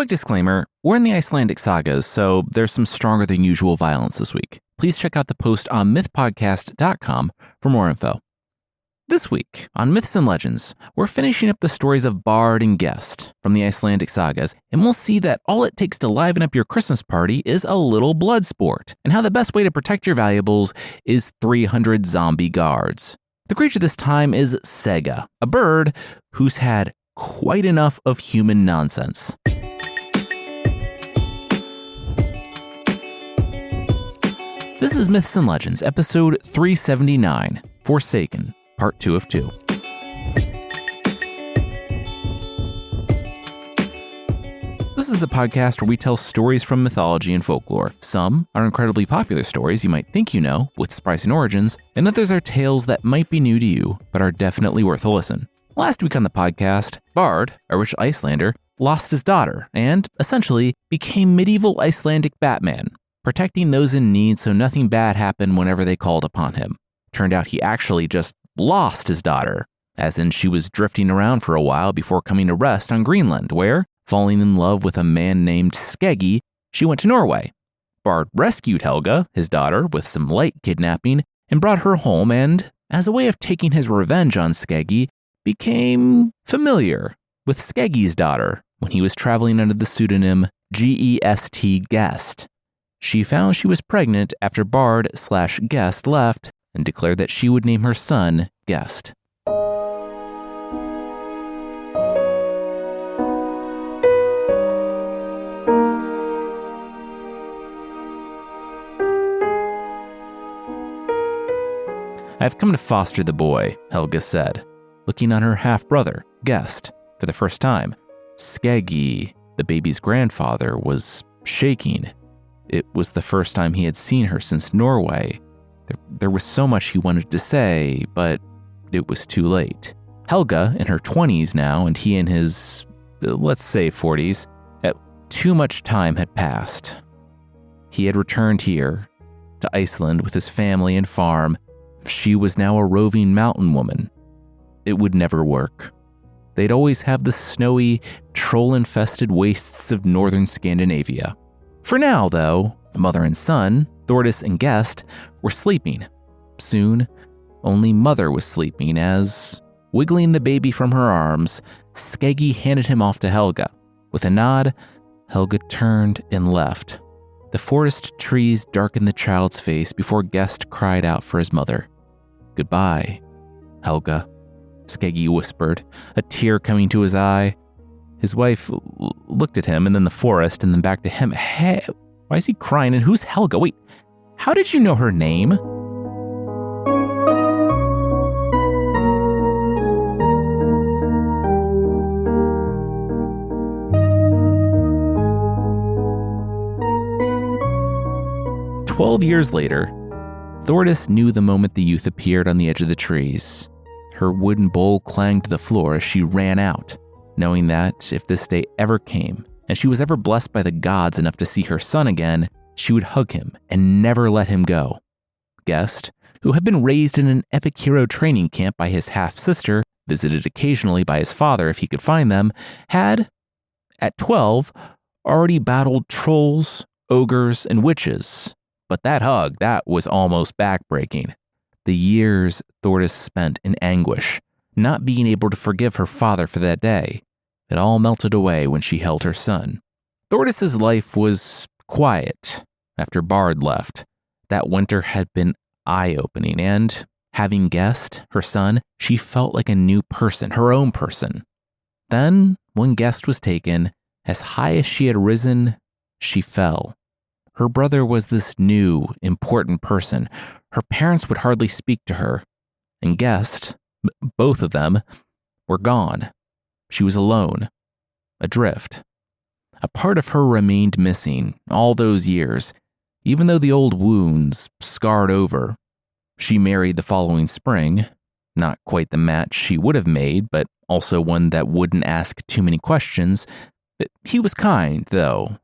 Quick disclaimer, we're in the Icelandic sagas, so there's some stronger than usual violence this week. Please check out the post on mythpodcast.com for more info. This week, on Myths and Legends, we're finishing up the stories of Bard and Gest from the Icelandic sagas, and we'll see that all it takes to liven up your Christmas party is a little blood sport, and how the best way to protect your valuables is 300 zombie guards. The creature this time is Sega, a bird who's had quite enough of human nonsense. This is Myths and Legends, episode 379, Forsaken, part 2 of 2. This is a podcast where we tell stories from mythology and folklore. Some are incredibly popular stories you might think you know, with surprising origins, and others are tales that might be new to you, but are definitely worth a listen. Last week on the podcast, Bard, a rich Icelander, lost his daughter and, essentially, became medieval Icelandic Batman, protecting those in need so nothing bad happened whenever they called upon him. Turned out he actually just lost his daughter, as in she was drifting around for a while before coming to rest on Greenland, where, falling in love with a man named Skeggi, she went to Norway. Bard rescued Helga, his daughter, with some light kidnapping, and brought her home and, as a way of taking his revenge on Skeggi, became familiar with Skeggi's daughter when he was traveling under the pseudonym Gest. She found she was pregnant after Bard/Gest left and declared that she would name her son Gest. I've come to foster the boy, Helga said, looking on her half-brother, Gest, for the first time. Skeggi, the baby's grandfather, was shaking. It was the first time he had seen her since Norway. There was so much he wanted to say, but it was too late. Helga, in her 20s now, and he in his, let's say 40s, too much time had passed. He had returned here, to Iceland with his family and farm. She was now a roving mountain woman. It would never work. They'd always have the snowy, troll-infested wastes of northern Scandinavia. For now, though, the mother and son, Thordis and Gest, were sleeping. Soon, only mother was sleeping as, wiggling the baby from her arms, Skeggi handed him off to Helga. With a nod, Helga turned and left. The forest trees darkened the child's face before Gest cried out for his mother. "Goodbye, Helga," Skeggi whispered, a tear coming to his eye. His wife looked at him and then the forest and then back to him. Hey, why is he crying? And who's Helga? Wait, how did you know her name? "12 years later, Thordis knew the moment the youth appeared on the edge of the trees. Her wooden bowl clanged to the floor as she ran out, knowing that if this day ever came, and she was ever blessed by the gods enough to see her son again, she would hug him and never let him go. Gest, who had been raised in an epic hero training camp by his half-sister, visited occasionally by his father if he could find them, had, at 12, already battled trolls, ogres, and witches. But that hug, that was almost backbreaking. The years Thordis spent in anguish, not being able to forgive her father for that day, it all melted away when she held her son. Thordis's life was quiet after Bard left. That winter had been eye-opening, and, having Gest, her son, she felt like a new person, her own person. Then, when Gest was taken, as high as she had risen, she fell. Her brother was this new, important person. Her parents would hardly speak to her. And Gest, both of them, were gone. She was alone, adrift. A part of her remained missing all those years, even though the old wounds scarred over. She married the following spring, not quite the match she would have made, but also one that wouldn't ask too many questions. He was kind, though,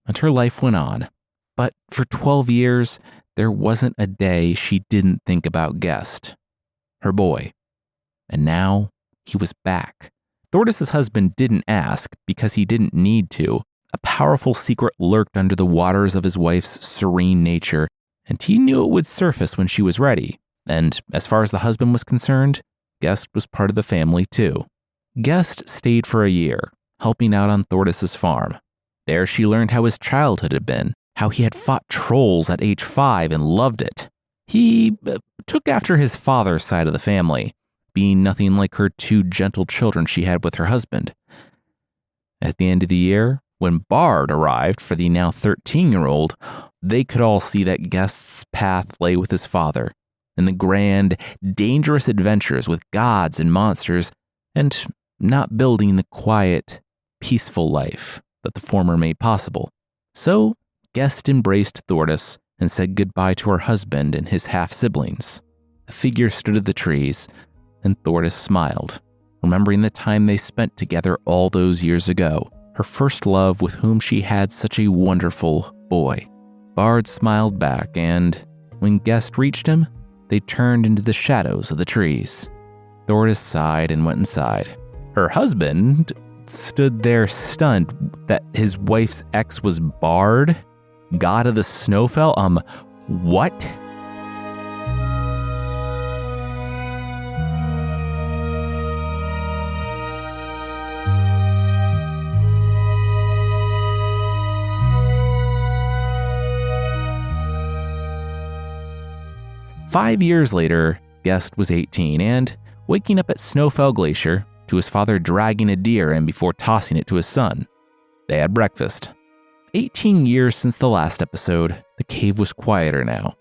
and her life went on. But for 12 years, there wasn't a day she didn't think about Gest, her boy. And now he was back. Thordis's husband didn't ask because he didn't need to. powerful secret lurked under the waters of his wife's serene nature, and he knew it would surface when she was ready. And as far as the husband was concerned, Gest was part of the family too. Gest stayed for a year, helping out on Thordis's farm. There she learned how his childhood had been, how he had fought trolls at age 5 and loved it. He took after his father's side of the family, being nothing like her 2 gentle children she had with her husband. At the end of the year, when Bard arrived for the now 13-year-old, they could all see that Gest's path lay with his father, in the grand, dangerous adventures with gods and monsters, and not building the quiet, peaceful life that the former made possible. So, Gest embraced Thordis and said goodbye to her husband and his half-siblings. A figure stood at the trees, and Thordis smiled, remembering the time they spent together all those years ago, her first love with whom she had such a wonderful boy. Bard smiled back, and when Gest reached him, they turned into the shadows of the trees. Thordis sighed and went inside. Her husband stood there stunned that his wife's ex was Bard, god of the Snowfell. What? Five years later, Gest was 18 and waking up at Snowfell Glacier to his father dragging a deer in before tossing it to his son. They had breakfast. 18 years since the last episode, the cave was quieter now.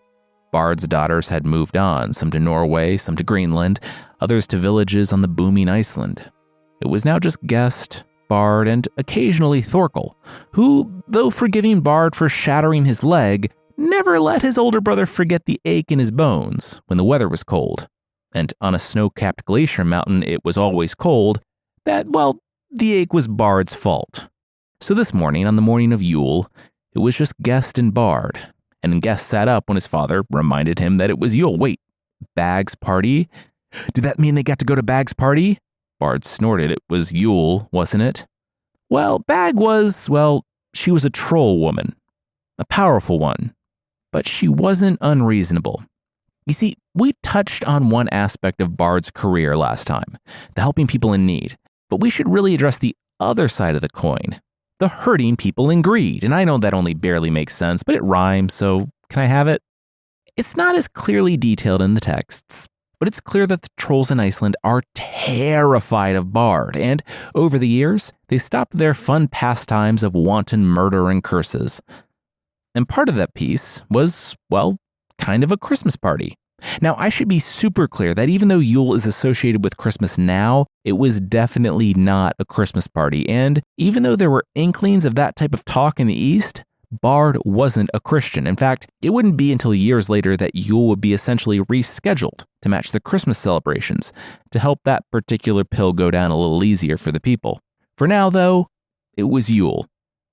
Bard's daughters had moved on, some to Norway, some to Greenland, others to villages on the booming Iceland. It was now just Gest, Bard, and occasionally Thorkel, who, though forgiving Bard for shattering his leg, never let his older brother forget the ache in his bones when the weather was cold. And on a snow-capped glacier mountain it was always cold, the ache was Bard's fault. So this morning, on the morning of Yule, it was just Gest and Bard, and Gest sat up when his father reminded him that it was Yule. Wait, Bag's party? Did that mean they got to go to Bag's party? Bard snorted. It was Yule, wasn't it? Well, Bag was, she was a troll woman, a powerful one, but she wasn't unreasonable. You see, we touched on one aspect of Bard's career last time, the helping people in need, but we should really address the other side of the coin, the hurting people in greed. And I know that only barely makes sense, but it rhymes, so can I have it? It's not as clearly detailed in the texts, but it's clear that the trolls in Iceland are terrified of Bard, and over the years, they stopped their fun pastimes of wanton murder and curses. And part of that piece was, kind of a Christmas party. Now, I should be super clear that even though Yule is associated with Christmas now, it was definitely not a Christmas party. And even though there were inklings of that type of talk in the East, Bard wasn't a Christian. In fact, it wouldn't be until years later that Yule would be essentially rescheduled to match the Christmas celebrations to help that particular pill go down a little easier for the people. For now, though, it was Yule,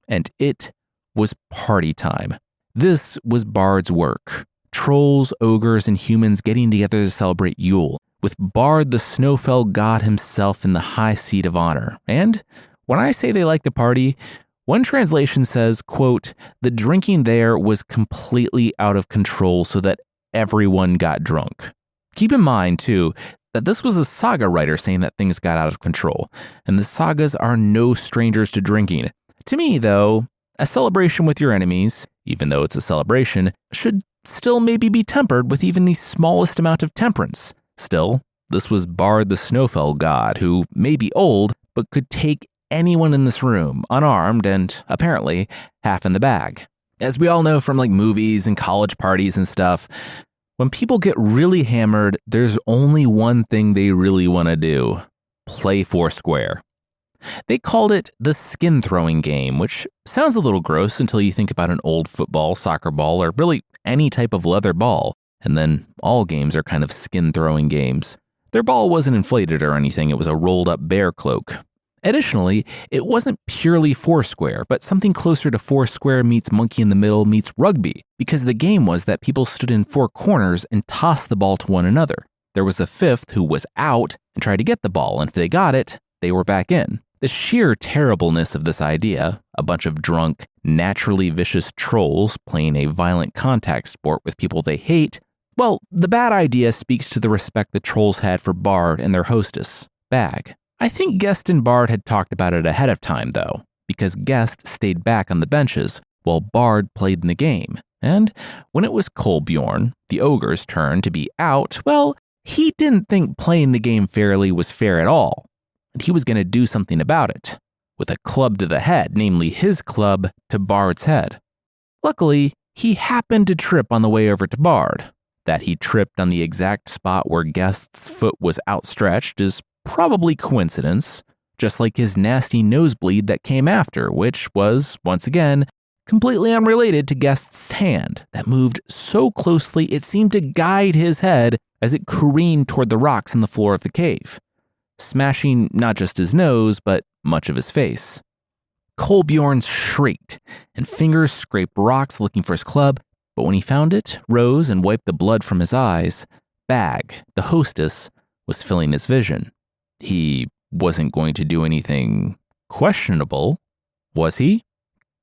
and it was party time. This was Bard's work. Trolls, ogres, and humans getting together to celebrate Yule, with Bard the Snowfell god himself in the high seat of honor. And when I say they like to party, one translation says, quote, the drinking there was completely out of control so that everyone got drunk. Keep in mind, too, that this was a saga writer saying that things got out of control, and the sagas are no strangers to drinking. To me, though, a celebration with your enemies, even though it's a celebration, should still maybe be tempered with even the smallest amount of temperance. Still, this was Bard the Snowfell god, who may be old, but could take anyone in this room, unarmed and, apparently, half in the bag. As we all know from movies and college parties and stuff, when people get really hammered, there's only one thing they really want to do: play Foursquare. They called it the skin throwing game, which sounds a little gross until you think about an old football, soccer ball, or really any type of leather ball. And then all games are kind of skin throwing games. Their ball wasn't inflated or anything, it was a rolled up bear cloak. Additionally, it wasn't purely Foursquare, but something closer to Foursquare meets monkey in the middle meets rugby, because the game was that people stood in four corners and tossed the ball to one another. There was a fifth who was out and tried to get the ball, and if they got it, they were back in. The sheer terribleness of this idea, a bunch of drunk, naturally vicious trolls playing a violent contact sport with people they hate, well, the bad idea speaks to the respect the trolls had for Bard and their hostess, Bag. I think Gest and Bard had talked about it ahead of time, though, because Gest stayed back on the benches while Bard played in the game. And when it was Kolbjorn, the ogre's turn to be out, well, he didn't think playing the game fairly was fair at all, and he was going to do something about it, with a club to the head, namely his club to Bard's head. Luckily, he happened to trip on the way over to Bard. That he tripped on the exact spot where Gest's foot was outstretched is probably coincidence, just like his nasty nosebleed that came after, which was, once again, completely unrelated to Gest's hand that moved so closely it seemed to guide his head as it careened toward the rocks in the floor of the cave, smashing not just his nose, but much of his face. Kolbjorn shrieked, and fingers scraped rocks looking for his club, but when he found it, rose and wiped the blood from his eyes, Bag, the hostess, was filling his vision. He wasn't going to do anything questionable, was he?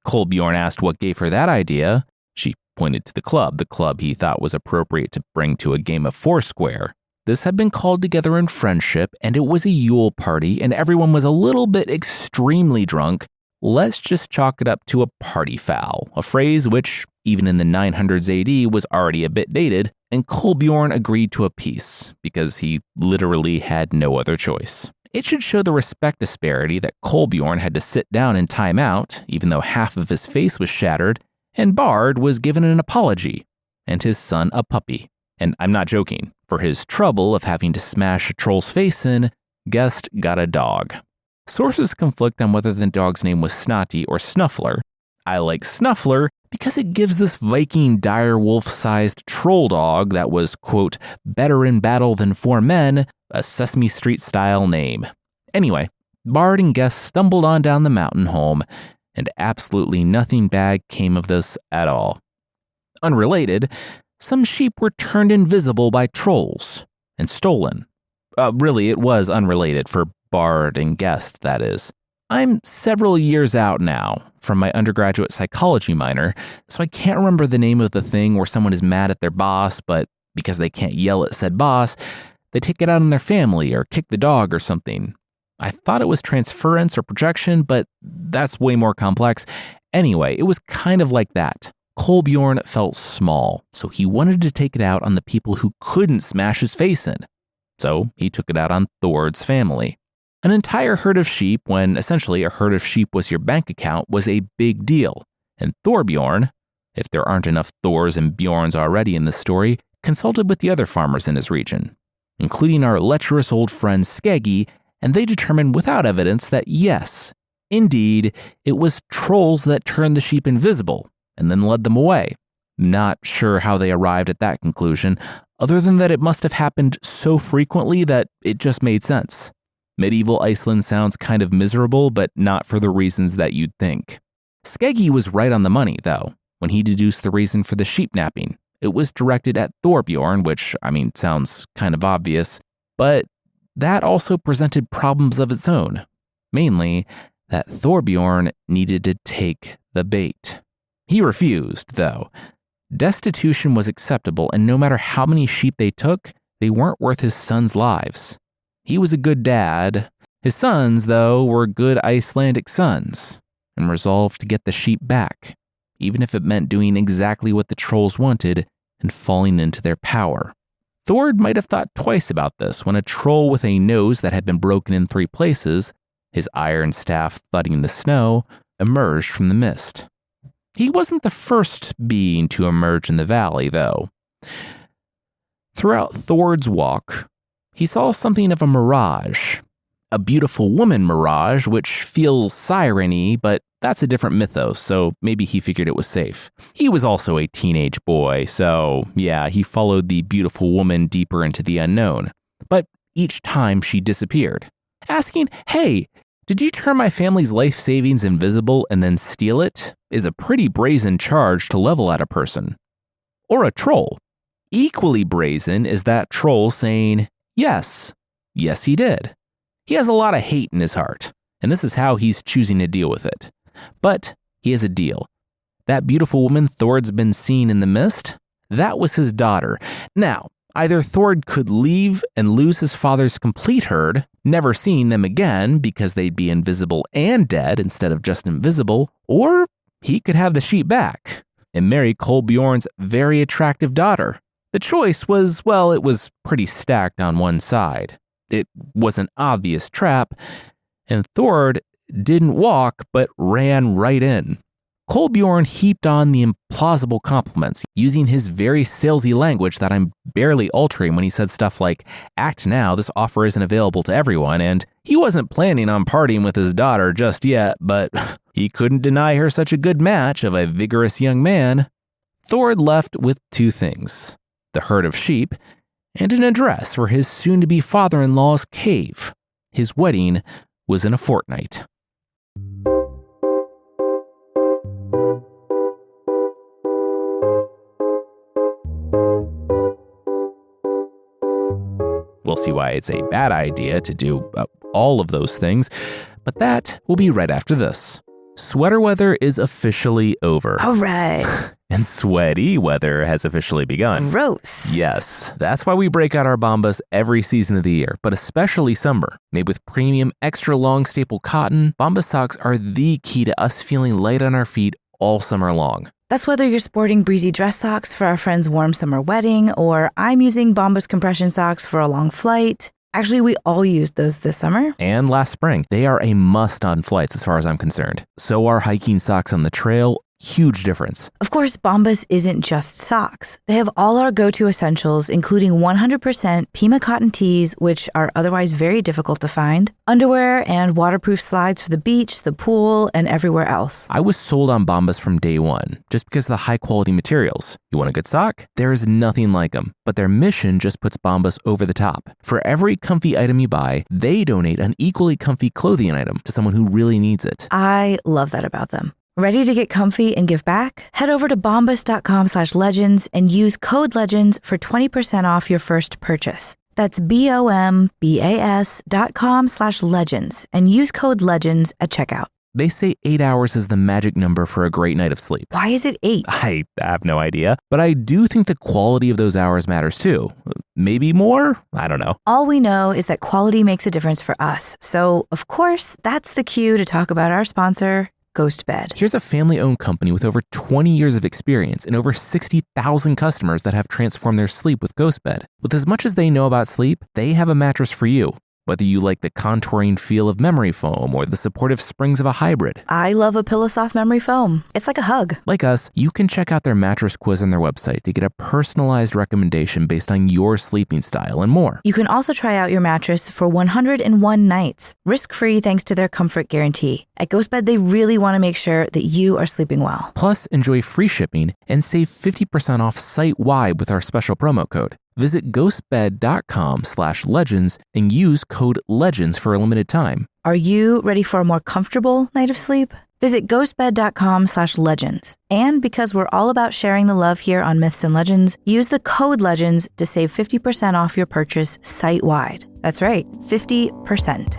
Kolbjorn asked what gave her that idea. She pointed to the club he thought was appropriate to bring to a game of Foursquare. This had been called together in friendship, and it was a Yule party, and everyone was a little bit extremely drunk. Let's just chalk it up to a party foul, a phrase which, even in the 900s AD, was already a bit dated, and Kolbjorn agreed to a peace, because he literally had no other choice. It should show the respect disparity that Kolbjorn had to sit down in time out, even though half of his face was shattered, and Bard was given an apology, and his son a puppy. And I'm not joking, for his trouble of having to smash a troll's face in, Gest got a dog. Sources conflict on whether the dog's name was Snotty or Snuffler. I like Snuffler because it gives this Viking direwolf-sized troll dog that was, quote, better in battle than 4 men, a Sesame Street-style name. Anyway, Bard and Gest stumbled on down the mountain home, and absolutely nothing bad came of this at all. Unrelated, some sheep were turned invisible by trolls and stolen. Really, it was unrelated for Bard and Gest, that is. I'm several years out now from my undergraduate psychology minor, so I can't remember the name of the thing where someone is mad at their boss, but because they can't yell at said boss, they take it out on their family or kick the dog or something. I thought it was transference or projection, but that's way more complex. Anyway, it was kind of like that. Kolbjorn felt small, so he wanted to take it out on the people who couldn't smash his face in. So he took it out on Thord's family. An entire herd of sheep, when essentially a herd of sheep was your bank account, was a big deal. And Thorbjorn, if there aren't enough Thors and Bjorns already in this story, consulted with the other farmers in his region, including our lecherous old friend Skeggi, and they determined without evidence that yes, indeed, it was trolls that turned the sheep invisible and then led them away. Not sure how they arrived at that conclusion, other than that it must have happened so frequently that it just made sense. Medieval Iceland sounds kind of miserable, but not for the reasons that you'd think. Skeggi was right on the money, though, when he deduced the reason for the sheep napping. It was directed at Thorbjorn, which, sounds kind of obvious, but that also presented problems of its own. Mainly, that Thorbjorn needed to take the bait. He refused, though. Destitution was acceptable, and no matter how many sheep they took, they weren't worth his sons' lives. He was a good dad. His sons, though, were good Icelandic sons, and resolved to get the sheep back, even if it meant doing exactly what the trolls wanted and falling into their power. Thord might have thought twice about this when a troll with a nose that had been broken in 3 places, his iron staff thudding the snow, emerged from the mist. He wasn't the first being to emerge in the valley, though. Throughout Thord's walk, he saw something of a mirage. A beautiful woman mirage, which feels siren-y, but that's a different mythos, so maybe he figured it was safe. He was also a teenage boy, so yeah, he followed the beautiful woman deeper into the unknown. But each time she disappeared, asking, "Hey, did you turn my family's life savings invisible and then steal it?" is a pretty brazen charge to level at a person. Or a troll. Equally brazen is that troll saying, yes, he did. He has a lot of hate in his heart, and this is how he's choosing to deal with it. But he has a deal. That beautiful woman Thord's been seen in the mist, that was his daughter. Now, either Thord could leave and lose his father's complete herd, never seeing them again because they'd be invisible and dead instead of just invisible, or he could have the sheep back and marry Kolbjorn's very attractive daughter. The choice was, well, it was pretty stacked on one side. It was an obvious trap, and Thord didn't walk but ran right in. Kolbjorn heaped on the implausible compliments, using his very salesy language that I'm barely altering when he said stuff like, "Act now, this offer isn't available to everyone," and he wasn't planning on partying with his daughter just yet, but he couldn't deny her such a good match of a vigorous young man. Thord left with two things: the herd of sheep and an address for his soon-to-be father-in-law's cave. His wedding was in a fortnight. We'll see why it's a bad idea to do all of those things, but that will be right after this. Sweater weather is officially over. All right. And sweaty weather has officially begun. Gross. Yes, that's why we break out our Bombas every season of the year, but especially summer. Made with premium, extra long staple cotton, Bombas socks are the key to us feeling light on our feet all summer long. That's whether you're sporting breezy dress socks for our friend's warm summer wedding, or I'm using Bombas compression socks for a long flight. Actually, we all used those this summer. And last spring. They are a must on flights as far as I'm concerned. So are hiking socks on the trail. Huge difference. Of course, Bombas isn't just socks. They have all our go-to essentials, including 100% Pima cotton tees, which are otherwise very difficult to find, underwear, and waterproof slides for the beach, the pool, and everywhere else. I was sold on Bombas from day one, just because of the high-quality materials. You want a good sock? There is nothing like them, but their mission just puts Bombas over the top. For every comfy item you buy, they donate an equally comfy clothing item to someone who really needs it. I love that about them. Ready to get comfy and give back? Head over to bombas.com/legends and use code LEGENDS for 20% off your first purchase. That's bombas.com/legends and use code LEGENDS at checkout. They say 8 hours is the magic number for a great night of sleep. Why is it 8? I have no idea, but I do think the quality of those hours matters too. Maybe more? I don't know. All we know is that quality makes a difference for us. So, of course, that's the cue to talk about our sponsor, GhostBed. Here's a family-owned company with over 20 years of experience and over 60,000 customers that have transformed their sleep with GhostBed. With as much as they know about sleep, they have a mattress for you. Whether you like the contouring feel of memory foam or the supportive springs of a hybrid. I love a Pillow Soft memory foam. It's like a hug. Like us, you can check out their mattress quiz on their website to get a personalized recommendation based on your sleeping style and more. You can also try out your mattress for 101 nights, risk-free thanks to their comfort guarantee. At GhostBed, they really want to make sure that you are sleeping well. Plus, enjoy free shipping and save 50% off site-wide with our special promo code. Visit ghostbed.com/legends and use code LEGENDS for a limited time. Are you ready for a more comfortable night of sleep? Visit ghostbed.com/legends. And because we're all about sharing the love here on Myths and Legends, use the code LEGENDS to save 50% off your purchase site-wide. That's right, 50%.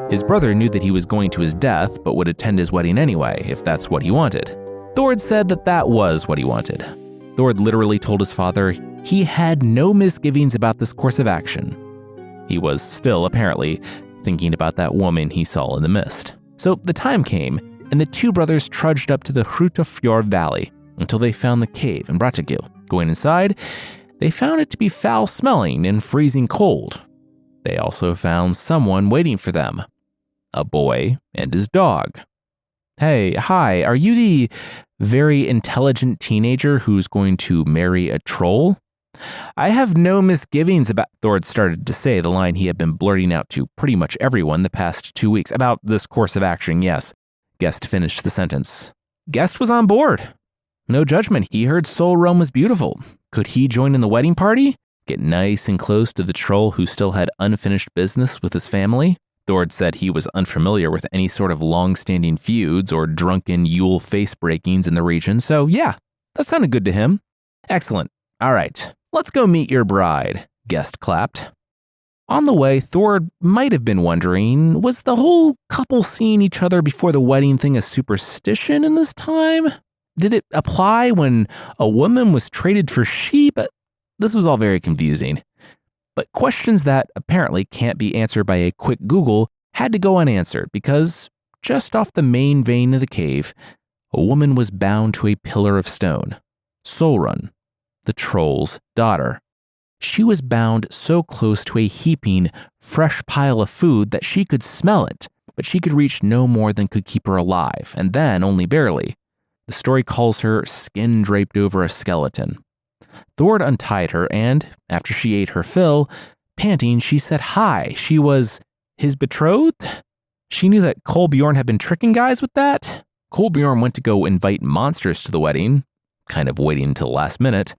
His brother knew that he was going to his death, but would attend his wedding anyway, if that's what he wanted. Thord said that that was what he wanted. Thord literally told his father he had no misgivings about this course of action. He was still, apparently, thinking about that woman he saw in the mist. So the time came, and the two brothers trudged up to the Hrutafjord Valley until they found the cave in Brattahlid. Going inside, they found it to be foul-smelling and freezing cold. They also found someone waiting for them. A boy and his dog. Hey, hi, are you the very intelligent teenager who's going to marry a troll? I have no misgivings about, Thord started to say the line he had been blurting out to pretty much everyone the past 2 weeks. About this course of action, yes. Gest finished the sentence. Gest was on board. No judgment, he heard Sol Rome was beautiful. Could he join in the wedding party? Get nice and close to the troll who still had unfinished business with his family? Thord said he was unfamiliar with any sort of long-standing feuds or drunken Yule face-breakings in the region, so yeah, That sounded good to him. Excellent. All right, let's go meet your bride, Gest clapped. On the way, Thord might have been wondering, was the whole couple seeing each other before the wedding thing a superstition in this time? Did it apply when a woman was traded for sheep? This was all very confusing. But questions that apparently can't be answered by a quick Google had to go unanswered because just off the main vein of the cave, a woman was bound to a pillar of stone. Solrun, the troll's daughter. She was bound so close to a heaping, fresh pile of food that she could smell it, but she could reach no more than could keep her alive, and then only barely. The story calls her skin draped over a skeleton. Thord untied her, and, after she ate her fill, panting, she said hi. She was his betrothed? She knew that Kolbjorn had been tricking guys with that? Kolbjorn went to go invite monsters to the wedding, kind of waiting until the last minute.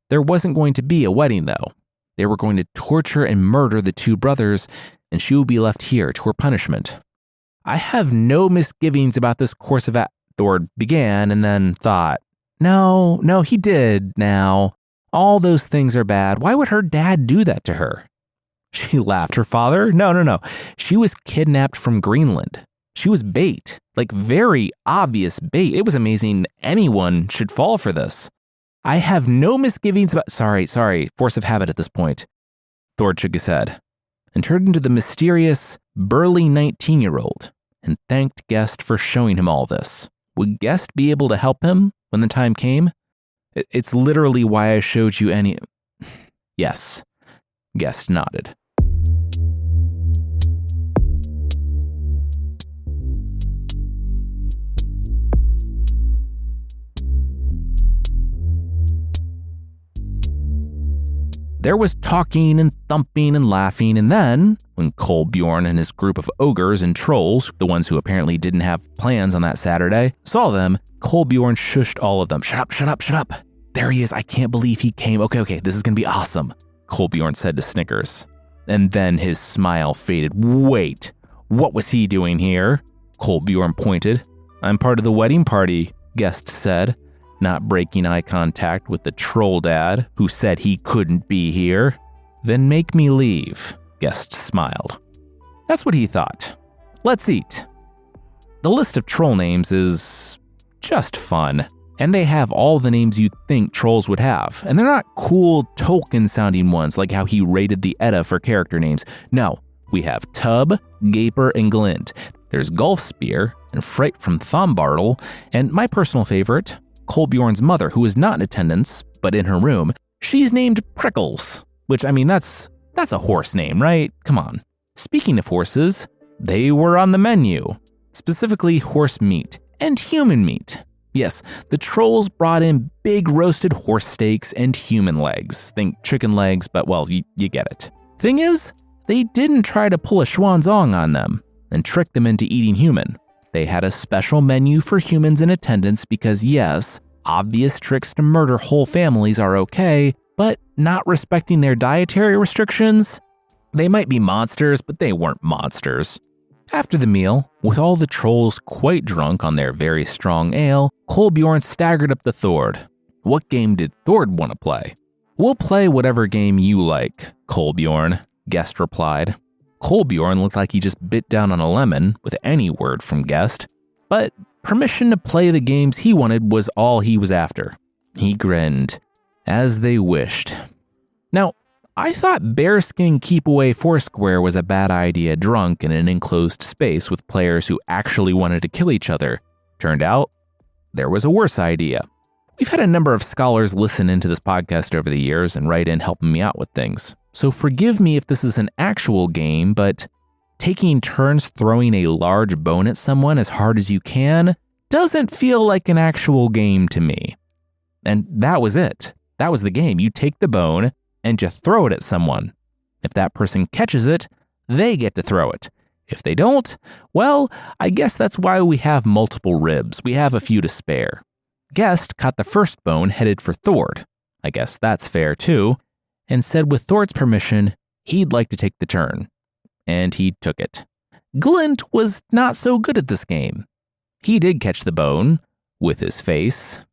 There wasn't going to be a wedding, though. They were going to torture and murder the two brothers, and she would be left here to her punishment. I have no misgivings about this course of Thord began and then thought, no, he did now. All those things are bad. Why would her dad do that to her? She laughed. Her father? No. She was kidnapped from Greenland. She was bait, like very obvious bait. It was amazing anyone should fall for this. I have no misgivings about... Sorry, force of habit at this point. Thord shook his head and turned into the mysterious, burly 19-year-old and thanked Gest for showing him all this. Would Gest be able to help him when the time came? It's literally why I showed you any... Yes, Gest nodded. There was talking and thumping and laughing, and then, when Kolbjorn and his group of ogres and trolls, the ones who apparently didn't have plans on that Saturday, saw them, Kolbjorn shushed all of them. Shut up. There he is. I can't believe he came. Okay, this is going to be awesome, Kolbjorn said to Snickers. And then his smile faded. Wait, what was he doing here? Kolbjorn pointed. I'm part of the wedding party, Gest said, not breaking eye contact with the troll dad, who said he couldn't be here. Then make me leave, Gest smiled. That's what he thought. Let's eat. The list of troll names is just fun, and they have all the names you'd think trolls would have, and they're not cool Tolkien-sounding ones like how he rated the Edda for character names. No, we have Tub, Gaper, and Glint. There's Gulf Spear, and Fright from Thombartle, and my personal favorite, Kolbjorn's mother, who is not in attendance, but in her room, she's named Prickles, which, that's a horse name, right? Come on. Speaking of horses, they were on the menu, specifically horse meat and human meat. Yes, the trolls brought in big roasted horse steaks and human legs. Think chicken legs, but well, you get it. Thing is, they didn't try to pull a Schwanzong on them and trick them into eating human. They had a special menu for humans in attendance because yes, obvious tricks to murder whole families are okay, but not respecting their dietary restrictions? They might be monsters, but they weren't monsters. After the meal, with all the trolls quite drunk on their very strong ale, Kolbjorn staggered up to Thord. What game did Thord want to play? We'll play whatever game you like, Kolbjorn, Gest replied. Kolbjorn looked like he just bit down on a lemon with any word from Gest, but permission to play the games he wanted was all he was after. He grinned, as they wished. Now, I thought bearskin keep away Foursquare was a bad idea drunk in an enclosed space with players who actually wanted to kill each other. Turned out, there was a worse idea. We've had a number of scholars listen into this podcast over the years and write in helping me out with things. So forgive me if this is an actual game, but taking turns throwing a large bone at someone as hard as you can doesn't feel like an actual game to me. And that was it. That was the game. You take the bone and you throw it at someone. If that person catches it, they get to throw it. If they don't, well, I guess that's why we have multiple ribs. We have a few to spare. Gest caught the first bone headed for Thord. I guess that's fair too. And said with Thord's permission, he'd like to take the turn. And he took it. Glint was not so good at this game. He did catch the bone, with his face.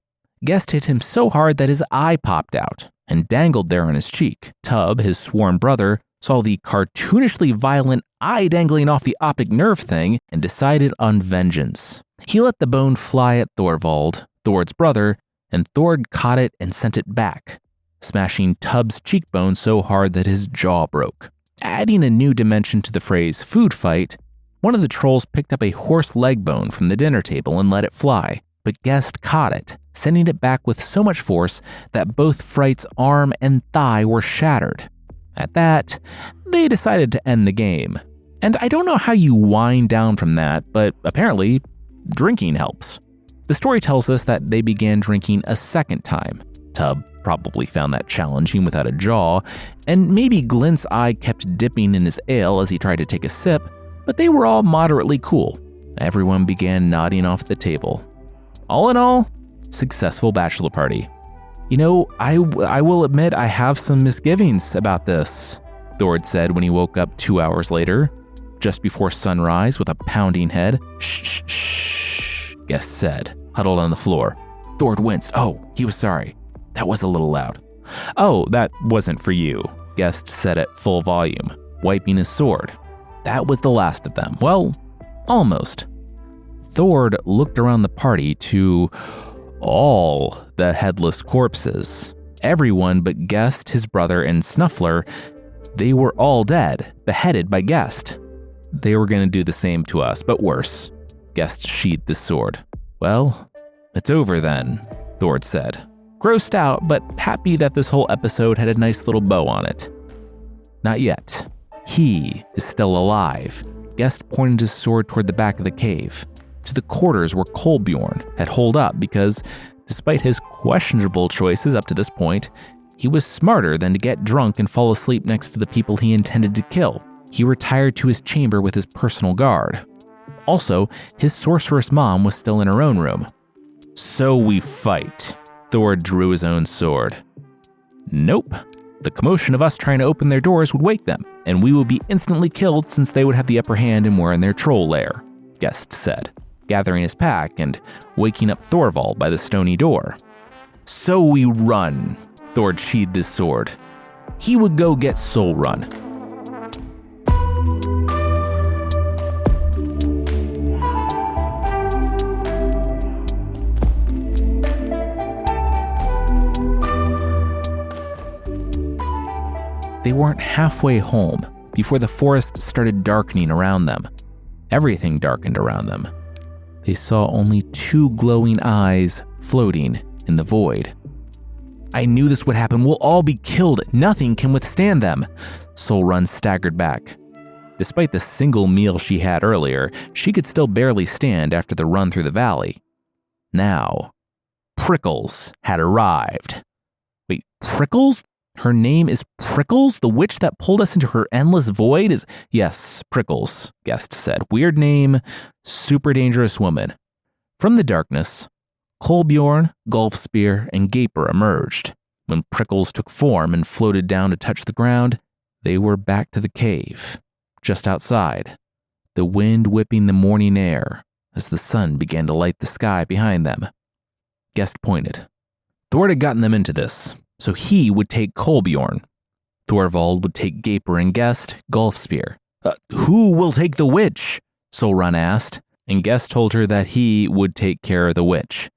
Gest hit him so hard that his eye popped out and dangled there on his cheek. Tub, his sworn brother, saw the cartoonishly violent eye dangling off the optic nerve thing and decided on vengeance. He let the bone fly at Thorvald, Thord's brother, and Thord caught it and sent it back, smashing Tub's cheekbone so hard that his jaw broke. Adding a new dimension to the phrase food fight, one of the trolls picked up a horse leg bone from the dinner table and let it fly, but Gest caught it, sending it back with so much force that both Fright's arm and thigh were shattered. At that, they decided to end the game. And I don't know how you wind down from that, but apparently, drinking helps. The story tells us that they began drinking a second time. Tub probably found that challenging without a jaw, and maybe Glint's eye kept dipping in his ale as he tried to take a sip, but they were all moderately cool. Everyone began nodding off the table. All in all, successful bachelor party. You know, I will admit I have some misgivings about this, Thord said when he woke up 2 hours later, just before sunrise with a pounding head. Shh, shh, shh, Gest said, huddled on the floor. Thord winced. Oh, he was sorry. That was a little loud. Oh, that wasn't for you, Gest said at full volume, wiping his sword. That was the last of them. Well, almost. Thord looked around the party to all the headless corpses. Everyone but Gest, his brother, and Snuffler, they were all dead, beheaded by Gest. They were going to do the same to us, but worse. Gest sheathed the sword. Well, it's over then, Thord said, grossed out, but happy that this whole episode had a nice little bow on it. Not yet. He is still alive. Gest pointed his sword toward the back of the cave, to the quarters where Kolbjorn had holed up because, despite his questionable choices up to this point, he was smarter than to get drunk and fall asleep next to the people he intended to kill. He retired to his chamber with his personal guard. Also, his sorceress mom was still in her own room. So we fight. Thord drew his own sword. Nope. The commotion of us trying to open their doors would wake them, and we would be instantly killed since they would have the upper hand and were in their troll lair, Gest said, gathering his pack and waking up Thorvald by the stony door. So we run. Thord sheathed his sword. He would go get Soul Run. They weren't halfway home before the forest started darkening around them. Everything darkened around them. They saw only 2 glowing eyes floating in the void. I knew this would happen. We'll all be killed. Nothing can withstand them. Soul Run staggered back. Despite the single meal she had earlier, she could still barely stand after the run through the valley. Now, Prickles had arrived. Wait, Prickles? Her name is Prickles? The witch that pulled us into her endless void is... Yes, Prickles, Gest said. Weird name, super dangerous woman. From the darkness, Kolbjorn, Gulfspear, and Gaper emerged. When Prickles took form and floated down to touch the ground, they were back to the cave, just outside, the wind whipping the morning air as the sun began to light the sky behind them. Gest pointed. Thord had gotten them into this, so he would take Kolbjorn. Thorvald would take Gaper and Gest, Gulfspear. Who will take the witch? Soul Run asked, and Gest told her that he would take care of the witch.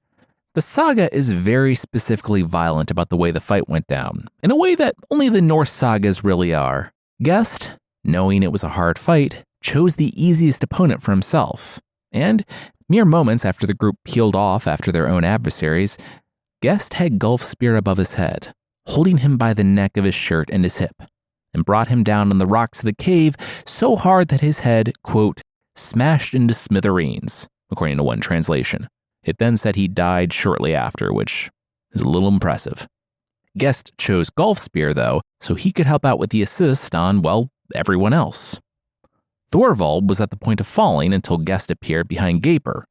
The saga is very specifically violent about the way the fight went down, in a way that only the Norse Sagas really are. Gest, knowing it was a hard fight, chose the easiest opponent for himself, and mere moments after the group peeled off after their own adversaries, Gest had Gulfspear above his head, holding him by the neck of his shirt and his hip, and brought him down on the rocks of the cave so hard that his head, quote, smashed into smithereens, according to one translation. It then said he died shortly after, which is a little impressive. Gest chose Gulfspear, though, so he could help out with the assist on, well, everyone else. Thorvald was at the point of falling until Gest appeared behind Gaper,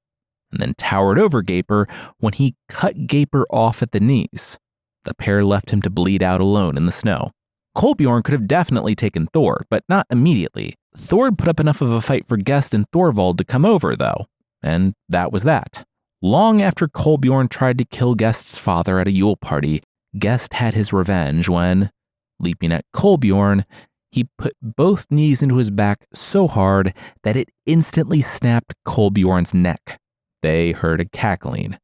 and then towered over Gaper when he cut Gaper off at the knees. The pair left him to bleed out alone in the snow. Kolbjorn could have definitely taken Thord, but not immediately. Thord put up enough of a fight for Gest and Thorvald to come over, though, and that was that. Long after Kolbjorn tried to kill Gest's father at a Yule party, Gest had his revenge when, leaping at Kolbjorn, he put both knees into his back so hard that it instantly snapped Kolbjorn's neck. They heard a cackling.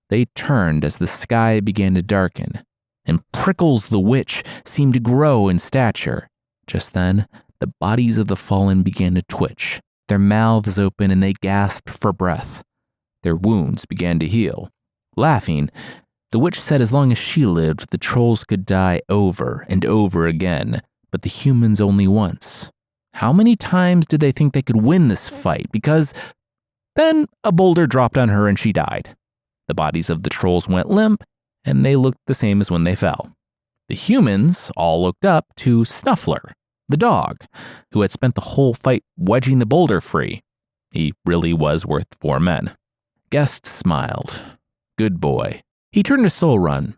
They turned as the sky began to darken, and Prickles the witch seemed to grow in stature. Just then, the bodies of the fallen began to twitch, their mouths open, and they gasped for breath. Their wounds began to heal. Laughing, the witch said as long as she lived, the trolls could die over and over again, but the humans only once. How many times did they think they could win this fight? Because then a boulder dropped on her and she died. The bodies of the trolls went limp, and they looked the same as when they fell. The humans all looked up to Snuffler, the dog, who had spent the whole fight wedging the boulder free. He really was worth 4 men. Gest smiled. Good boy. He turned to Solrun.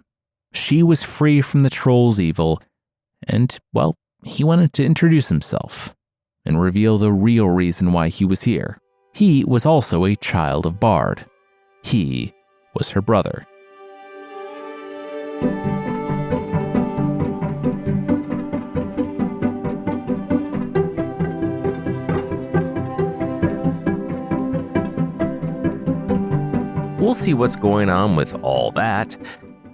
She was free from the troll's evil, and, well, he wanted to introduce himself and reveal the real reason why he was here. He was also a child of Bard. He was her brother. We'll see what's going on with all that,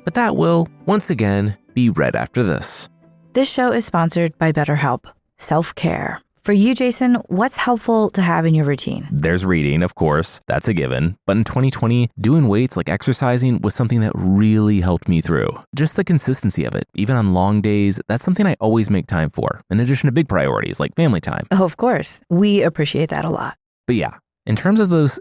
but that will, once again, be right after this. This show is sponsored by BetterHelp. Self-care. For you, Jason, what's helpful to have in your routine? There's reading, of course. That's a given. But in 2020, doing weights like exercising was something that really helped me through. Just the consistency of it. Even on long days, that's something I always make time for, in addition to big priorities like family time. Oh, of course. We appreciate that a lot. But yeah, in terms of those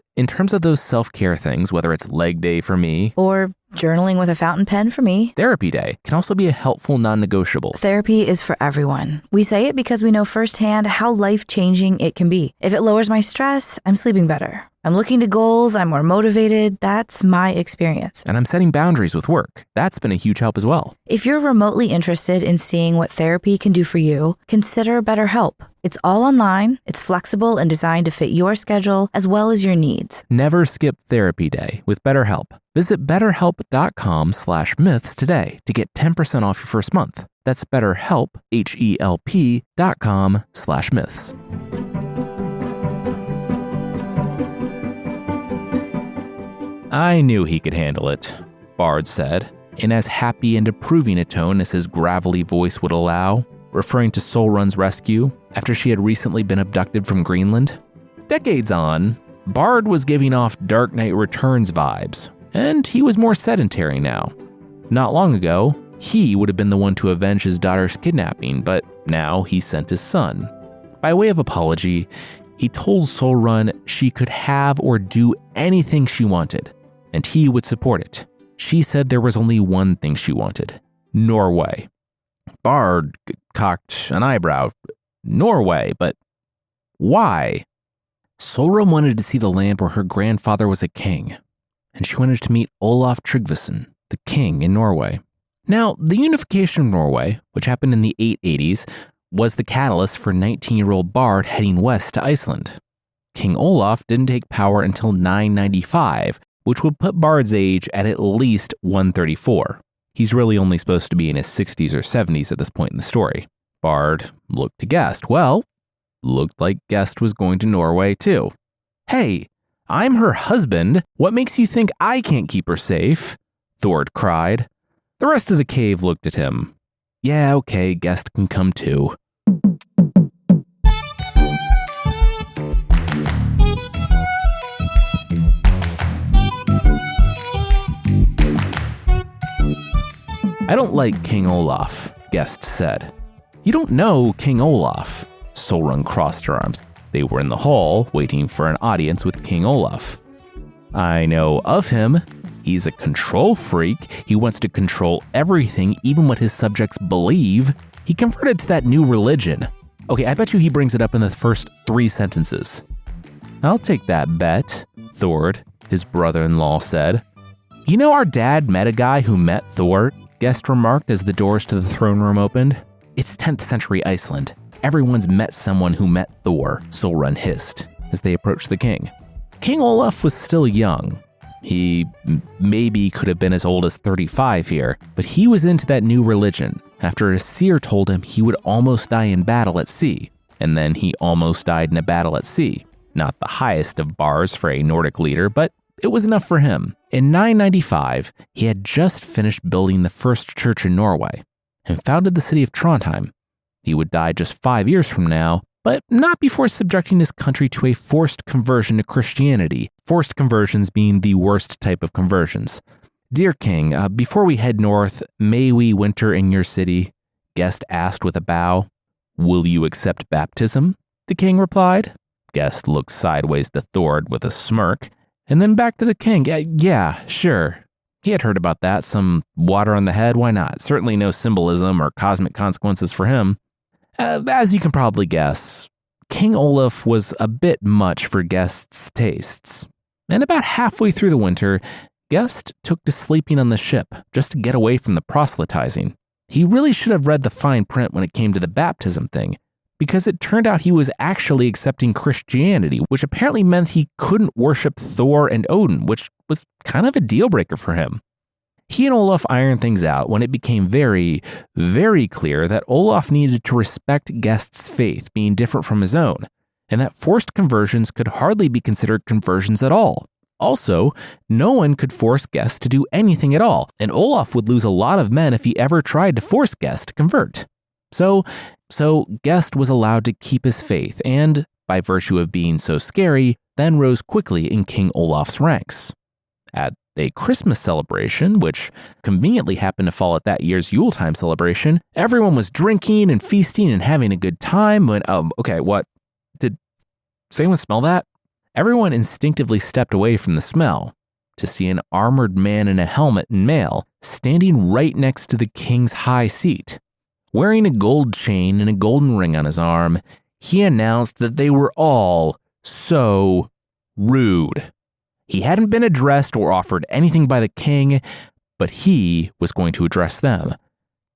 self-care things, whether it's leg day for me, or journaling with a fountain pen for me, therapy day can also be a helpful non-negotiable. Therapy is for everyone. We say it because we know firsthand how life-changing it can be. If it lowers my stress, I'm sleeping better. I'm looking to goals, I'm more motivated. That's my experience. And I'm setting boundaries with work. That's been a huge help as well. If you're remotely interested in seeing what therapy can do for you, consider BetterHelp. It's all online, it's flexible and designed to fit your schedule as well as your needs. Never skip therapy day with BetterHelp. Visit betterhelp.com/myths today to get 10% off your first month. That's BetterHelp, HELP.com/myths. I knew he could handle it, Bard said, in as happy and approving a tone as his gravelly voice would allow, referring to Solrun's rescue after she had recently been abducted from Greenland. Decades on, Bard was giving off Dark Knight Returns vibes, and he was more sedentary now. Not long ago, he would have been the one to avenge his daughter's kidnapping, but now he sent his son. By way of apology, he told Solrun she could have or do anything she wanted, and he would support it. She said there was only one thing she wanted: Norway. Bard cocked an eyebrow. Norway, but why? Solrun wanted to see the land where her grandfather was a king, and she wanted to meet Olaf Tryggvason, the king in Norway. Now, the unification of Norway, which happened in the 880s, was the catalyst for 19-year-old Bard heading west to Iceland. King Olaf didn't take power until 995, which would put Bard's age at least 134. He's really only supposed to be in his 60s or 70s at this point in the story. Bard looked to Gest. Well, looked like Gest was going to Norway too. Hey, I'm her husband. What makes you think I can't keep her safe? Thord cried. The rest of the cave looked at him. Yeah, okay, Gest can come too. I don't like King Olaf, Gest said. You don't know King Olaf. Solrun crossed her arms. They were in the hall, waiting for an audience with King Olaf. I know of him. He's a control freak. He wants to control everything, even what his subjects believe. He converted to that new religion. Okay, I bet you he brings it up in the first 3 sentences. I'll take that bet, Thord, his brother-in-law said. You know our dad met a guy who met Thor, Gest remarked as the doors to the throne room opened. It's 10th century Iceland. Everyone's met someone who met Thor, Solrun hissed, as they approached the king. King Olaf was still young, He maybe could have been as old as 35 here, but he was into that new religion after a seer told him he would almost die in battle at sea, and then he almost died in a battle at sea. Not the highest of bars for a Nordic leader, but it was enough for him. In 995, he had just finished building the first church in Norway and founded the city of Trondheim. He would die just 5 years from now, but not before subjecting his country to a forced conversion to Christianity, forced conversions being the worst type of conversions. "Dear King, before we head north, may we winter in your city?" Gest asked with a bow. "Will you accept baptism?" the king replied. Gest looked sideways to Thord with a smirk, and then back to the king. Yeah, sure. He had heard about that, some water on the head, why not? Certainly no symbolism or cosmic consequences for him. As you can probably guess, King Olaf was a bit much for Gest's tastes. And about halfway through the winter, Gest took to sleeping on the ship just to get away from the proselytizing. He really should have read the fine print when it came to the baptism thing, because it turned out he was actually accepting Christianity, which apparently meant he couldn't worship Thor and Odin, which was kind of a deal breaker for him. He and Olaf ironed things out when it became very, very clear that Olaf needed to respect Gest's faith being different from his own, and that forced conversions could hardly be considered conversions at all. Also, no one could force Gest to do anything at all, and Olaf would lose a lot of men if he ever tried to force Gest to convert. So Gest was allowed to keep his faith and, by virtue of being so scary, then rose quickly in King Olaf's ranks. At a Christmas celebration, which conveniently happened to fall at that year's Yuletime celebration, everyone was drinking and feasting and having a good time when, what? Did anyone smell that? Everyone instinctively stepped away from the smell to see an armored man in a helmet and mail standing right next to the king's high seat. Wearing a gold chain and a golden ring on his arm, he announced that they were all so rude. He hadn't been addressed or offered anything by the king, but he was going to address them.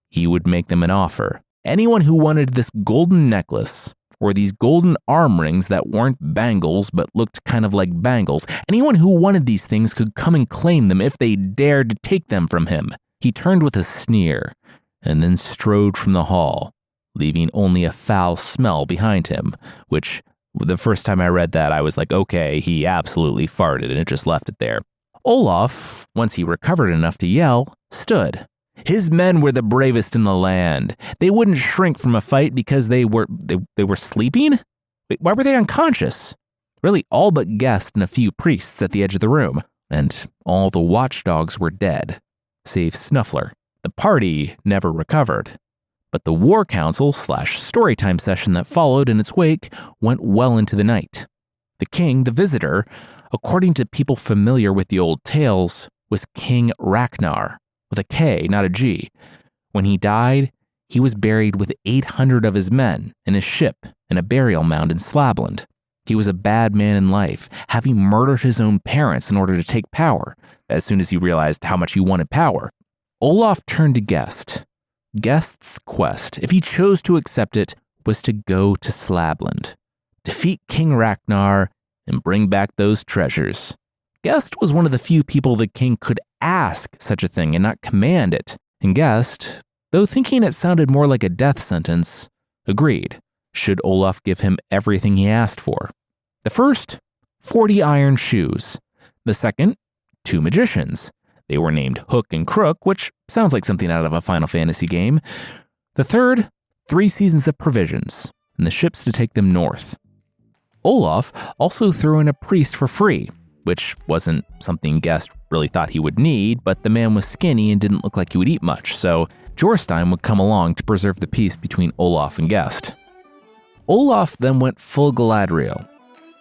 He would make them an offer. Anyone who wanted this golden necklace, or these golden arm rings that weren't bangles but looked kind of like bangles, anyone who wanted these things could come and claim them if they dared to take them from him. He turned with a sneer, and then strode from the hall, leaving only a foul smell behind him, which, the first time I read that, I was like, okay, he absolutely farted, and it just left it there. Olaf, once he recovered enough to yell, stood. His men were the bravest in the land. They wouldn't shrink from a fight because they were sleeping? Wait, why were they unconscious? Really, all but Gest and a few priests at the edge of the room, and all the watchdogs were dead, save Snuffler. The party never recovered. But the war council / storytime session that followed in its wake went well into the night. The king, the visitor, according to people familiar with the old tales, was King Ragnar, with a K, not a G. When he died, he was buried with 800 of his men in his ship in a burial mound in Slabland. He was a bad man in life, having murdered his own parents in order to take power, as soon as he realized how much he wanted power. Olaf turned to Gest. Gest's quest, if he chose to accept it, was to go to Slabland, defeat King Ragnar, and bring back those treasures. Gest was one of the few people the king could ask such a thing and not command it. And Gest, though thinking it sounded more like a death sentence, agreed. Should Olaf give him everything he asked for? The first, 40 iron shoes. The second, 2 magicians. They were named Hook and Crook, which sounds like something out of a Final Fantasy game. The third, 3 seasons of provisions, and the ships to take them north. Olaf also threw in a priest for free, which wasn't something Gest really thought he would need, but the man was skinny and didn't look like he would eat much, so Jorstein would come along to preserve the peace between Olaf and Gest. Olaf then went full Galadriel,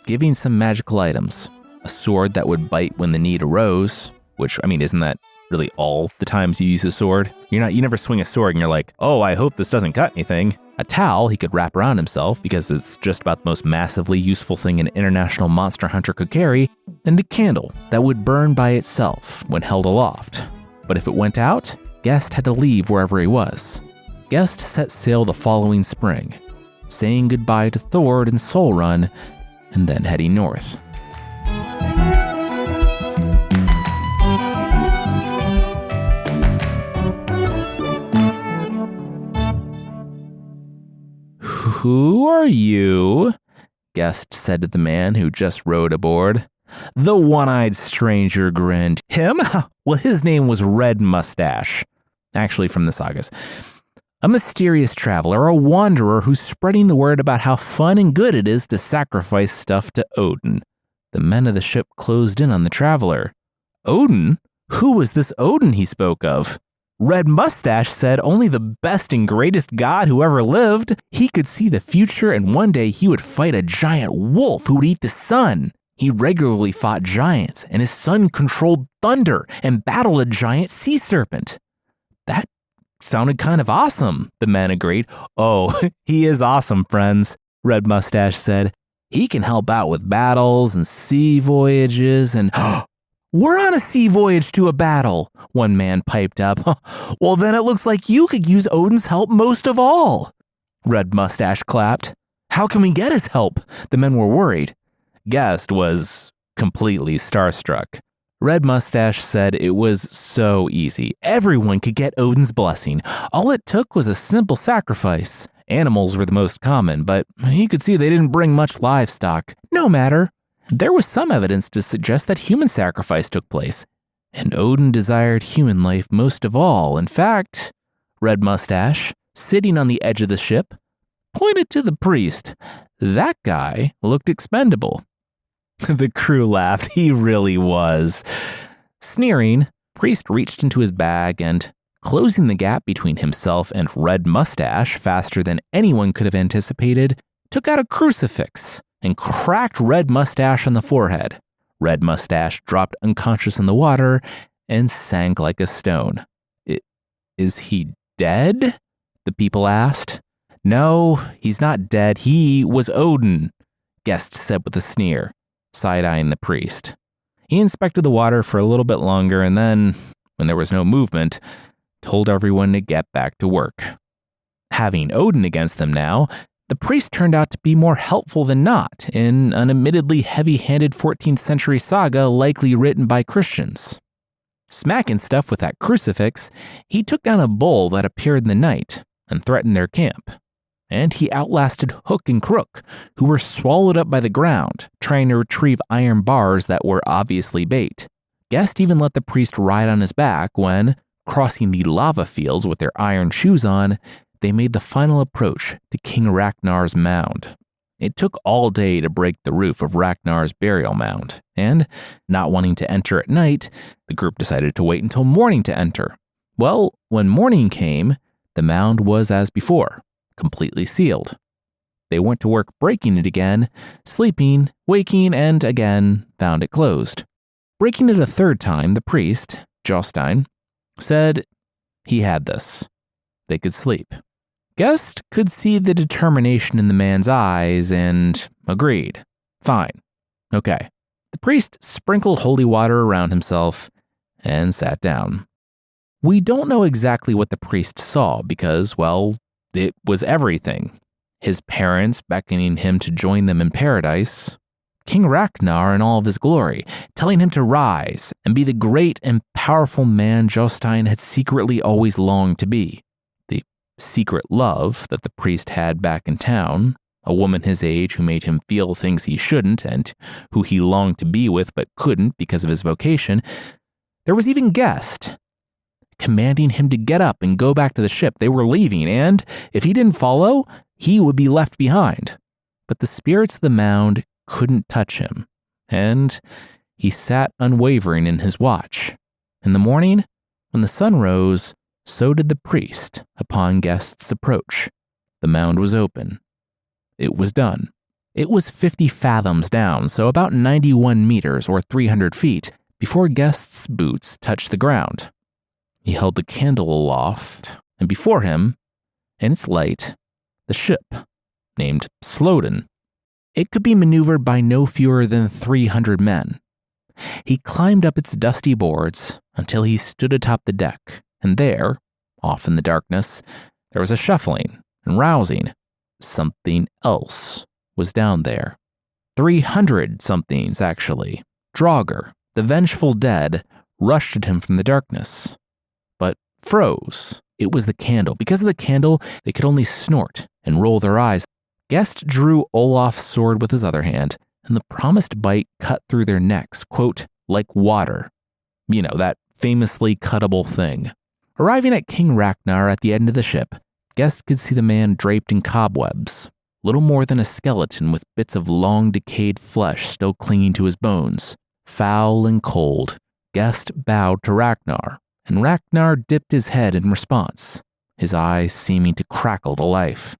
giving some magical items. A sword that would bite when the need arose, which, isn't that really all the times you use a sword? You never swing a sword and you're like, oh, I hope this doesn't cut anything. A towel he could wrap around himself because it's just about the most massively useful thing an international monster hunter could carry, and a candle that would burn by itself when held aloft. But if it went out, Gest had to leave wherever he was. Gest set sail the following spring, saying goodbye to Thord and Solrun, and then heading north. Who are you? Gest said to the man who just rowed aboard. The one-eyed stranger grinned. Him? Well, his name was Red Mustache. Actually, from the Sagas. A mysterious traveler, a wanderer who's spreading the word about how fun and good it is to sacrifice stuff to Odin. The men of the ship closed in on the traveler. Odin? Who was this Odin he spoke of? Red Mustache said only the best and greatest god who ever lived. He could see the future, and one day he would fight a giant wolf who would eat the sun. He regularly fought giants, and his son controlled thunder and battled a giant sea serpent. That sounded kind of awesome, the men agreed. Oh, he is awesome, friends, Red Mustache said. He can help out with battles and sea voyages and... We're on a sea voyage to a battle, one man piped up. Well, then it looks like you could use Odin's help most of all. Red Mustache clapped. How can we get his help? The men were worried. Gest was completely starstruck. Red Mustache said it was so easy. Everyone could get Odin's blessing. All it took was a simple sacrifice. Animals were the most common, but he could see they didn't bring much livestock. No matter. There was some evidence to suggest that human sacrifice took place, and Odin desired human life most of all. In fact, Red Mustache, sitting on the edge of the ship, pointed to the priest. That guy looked expendable. The crew laughed. He really was. Sneering, priest reached into his bag and, closing the gap between himself and Red Mustache faster than anyone could have anticipated, took out a crucifix and cracked Red Mustache on the forehead. Red Mustache dropped unconscious in the water and sank like a stone. Is he dead? The people asked. No, he's not dead. He was Odin, Gest said with a sneer, side-eyeing the priest. He inspected the water for a little bit longer and then, when there was no movement, told everyone to get back to work. Having Odin against them now, the priest turned out to be more helpful than not in an admittedly heavy-handed 14th century saga likely written by Christians. Smacking stuff with that crucifix, he took down a bull that appeared in the night and threatened their camp. And he outlasted Hook and Crook, who were swallowed up by the ground, trying to retrieve iron bars that were obviously bait. Gest even let the priest ride on his back when, crossing the lava fields with their iron shoes on, they made the final approach to King Ragnar's mound. It took all day to break the roof of Ragnar's burial mound, and, not wanting to enter at night, the group decided to wait until morning to enter. Well, when morning came, the mound was as before, completely sealed. They went to work breaking it again, sleeping, waking, and again found it closed. Breaking it a third time, the priest, Jostein, said he had this. They could sleep. Gest could see the determination in the man's eyes and agreed. Fine. Okay. The priest sprinkled holy water around himself and sat down. We don't know exactly what the priest saw because, well, it was everything. His parents beckoning him to join them in paradise, King Ragnar in all of his glory, telling him to rise and be the great and powerful man Jostein had secretly always longed to be. The secret love that the priest had back in town, a woman his age who made him feel things he shouldn't and who he longed to be with but couldn't because of his vocation. There was even Gest, commanding him to get up and go back to the ship. They were leaving, and if he didn't follow, he would be left behind. But the spirits of the mound couldn't touch him, and he sat unwavering in his watch. In the morning, when the sun rose, so did the priest upon Gest's approach. The mound was open. It was done. It was 50 fathoms down, so about 91 meters or 300 feet, before Gest's boots touched the ground. He held the candle aloft, and before him, in its light, the ship, named Slodin. It could be maneuvered by no fewer than 300 men. He climbed up its dusty boards until he stood atop the deck, and there, off in the darkness, there was a shuffling and rousing. Something else was down there. 300 somethings, actually. Draugr, the vengeful dead, rushed at him from the darkness, but froze. It was the candle. Because of the candle, they could only snort and roll their eyes. Gest drew Olaf's sword with his other hand, and the promised bite cut through their necks, quote, like water. You know, that famously cuttable thing. Arriving at King Ragnar at the end of the ship, Gest could see the man draped in cobwebs, little more than a skeleton with bits of long decayed flesh still clinging to his bones. Foul and cold, Gest bowed to Ragnar, and Ragnar dipped his head in response, his eyes seeming to crackle to life.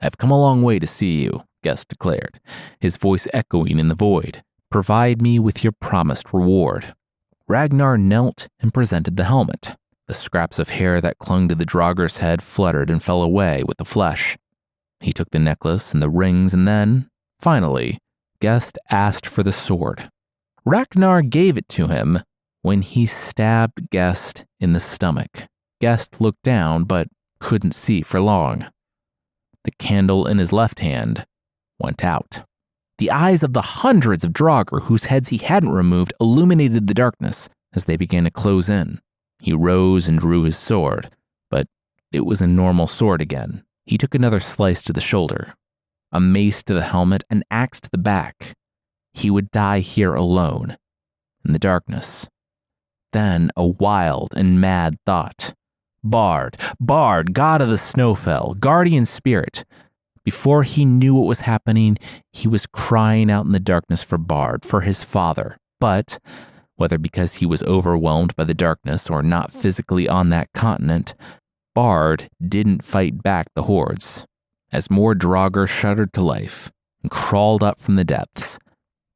"I've come a long way to see you," Gest declared, his voice echoing in the void. "Provide me with your promised reward." Ragnar knelt and presented the helmet. The scraps of hair that clung to the Draugr's head fluttered and fell away with the flesh. He took the necklace and the rings, and then, finally, Gest asked for the sword. Ragnar gave it to him when he stabbed Gest in the stomach. Gest looked down but couldn't see for long. The candle in his left hand went out. The eyes of the hundreds of Draugr whose heads he hadn't removed illuminated the darkness as they began to close in. He rose and drew his sword, but it was a normal sword again. He took another slice to the shoulder, a mace to the helmet, an axe to the back. He would die here alone, in the darkness. Then a wild and mad thought. Bard, god of the Snowfell, guardian spirit. Before he knew what was happening, he was crying out in the darkness for Bard, for his father. But, whether because he was overwhelmed by the darkness or not physically on that continent, Bard didn't fight back the hordes. As more Draugr shuddered to life and crawled up from the depths,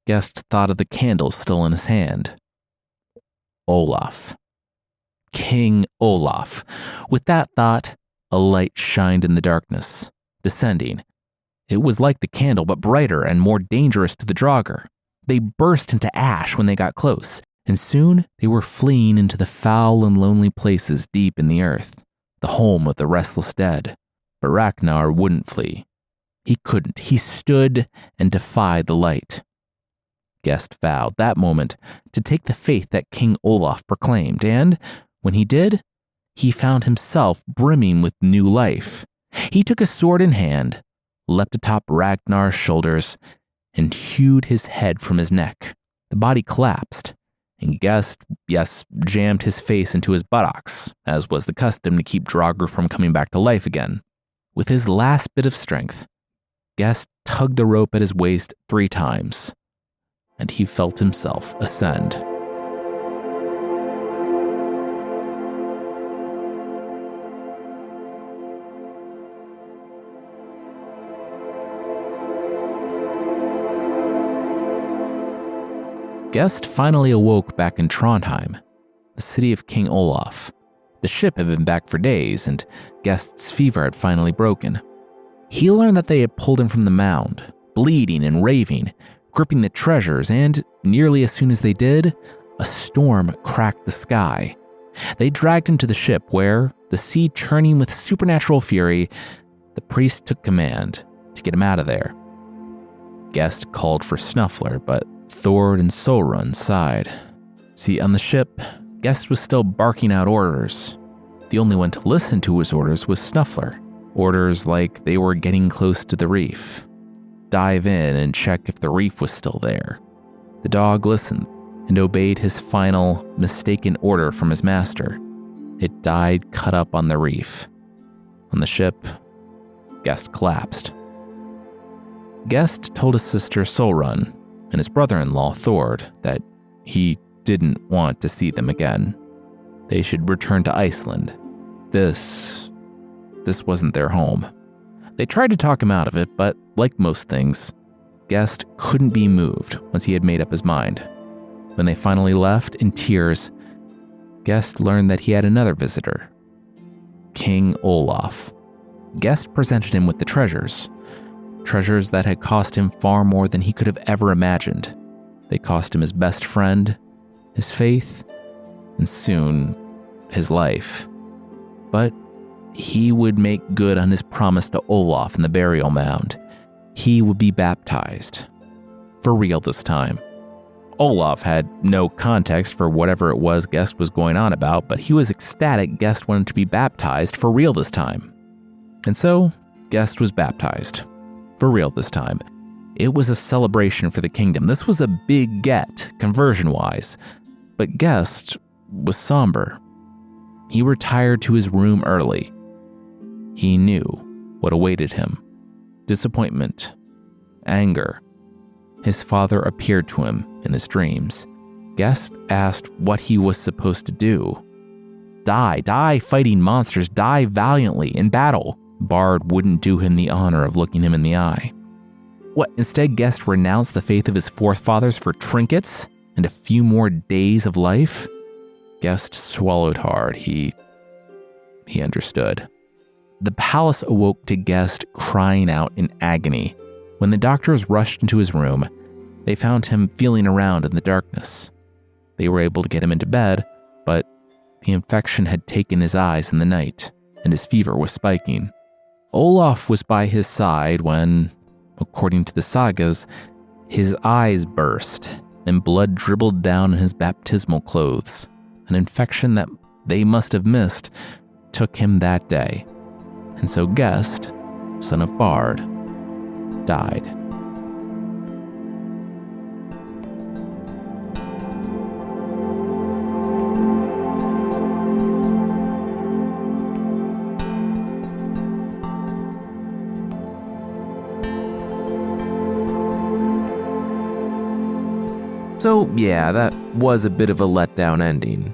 Gest thought of the candle still in his hand. Olaf. King Olaf. With that thought, a light shined in the darkness, descending. It was like the candle, but brighter and more dangerous to the Draugr. They burst into ash when they got close, and soon they were fleeing into the foul and lonely places deep in the earth, the home of the restless dead. But Ragnar wouldn't flee. He couldn't. He stood and defied the light. Gest vowed that moment to take the faith that King Olaf proclaimed, and when he did, he found himself brimming with new life. He took a sword in hand, leapt atop Ragnar's shoulders, and hewed his head from his neck. The body collapsed, and Gest, jammed his face into his buttocks, as was the custom to keep Draugr from coming back to life again. With his last bit of strength, Gest tugged the rope at his waist 3 times, and he felt himself ascend. Gest finally awoke back in Trondheim, the city of King Olaf. The ship had been back for days, and Gest's fever had finally broken. He learned that they had pulled him from the mound, bleeding and raving, gripping the treasures, and nearly as soon as they did, a storm cracked the sky. They dragged him to the ship where, the sea churning with supernatural fury, the priest took command to get him out of there. Gest called for Snuffler, but Thord and Solrun sighed. See, on the ship, Gest was still barking out orders. The only one to listen to his orders was Snuffler. Orders like they were getting close to the reef. Dive in and check if the reef was still there. The dog listened and obeyed his final, mistaken order from his master. It died cut up on the reef. On the ship, Gest collapsed. Gest told his sister Solrun and his brother-in-law Thord that he didn't want to see them again. They should return to Iceland. This wasn't their home. They tried to talk him out of it, but like most things, Gest couldn't be moved once he had made up his mind. When they finally left in tears, Gest learned that he had another visitor, King Olaf. Gest presented him with the treasures that had cost him far more than he could have ever imagined. They cost him his best friend, his faith, and soon, his life. But he would make good on his promise to Olaf in the burial mound. He would be baptized. For real this time. Olaf had no context for whatever it was Gest was going on about, but he was ecstatic Gest wanted to be baptized for real this time. And so, Gest was baptized. For real this time. It was a celebration for the kingdom. This was a big get, conversion-wise. But Gest was somber. He retired to his room early. He knew what awaited him. Disappointment, anger. His father appeared to him in his dreams. Gest asked what he was supposed to do. Die fighting monsters, die valiantly in battle. Bard wouldn't do him the honor of looking him in the eye. What, instead Gest renounced the faith of his forefathers for trinkets and a few more days of life? Gest swallowed hard. He understood. The palace awoke to Gest crying out in agony. When the doctors rushed into his room, they found him feeling around in the darkness. They were able to get him into bed, but the infection had taken his eyes in the night, and his fever was spiking. Olaf was by his side when, according to the sagas, his eyes burst and blood dribbled down in his baptismal clothes. An infection that they must have missed took him that day. And so Gest, son of Bard, died. So yeah, that was a bit of a letdown ending,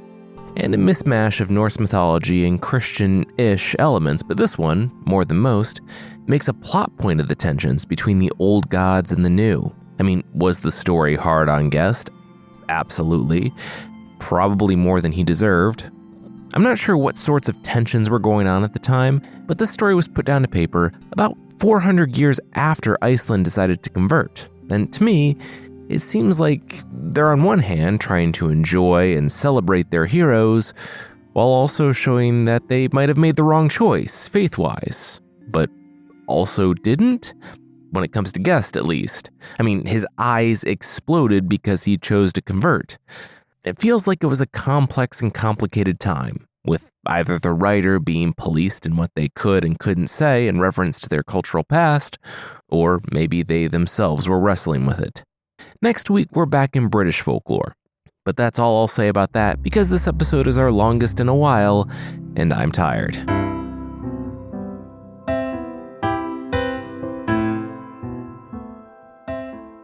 and a mismatch of Norse mythology and Christian-ish elements, but this one, more than most, makes a plot point of the tensions between the old gods and the new. I mean, was the story hard on Gest? Absolutely. Probably more than he deserved. I'm not sure what sorts of tensions were going on at the time, but this story was put down to paper about 400 years after Iceland decided to convert. And to me, it seems like they're on one hand trying to enjoy and celebrate their heroes, while also showing that they might have made the wrong choice, faith-wise, but also didn't, when it comes to Gest at least. I mean, his eyes exploded because he chose to convert. It feels like it was a complex and complicated time, with either the writer being policed in what they could and couldn't say in reference to their cultural past, or maybe they themselves were wrestling with it. Next week, we're back in British folklore. But that's all I'll say about that, because this episode is our longest in a while, and I'm tired.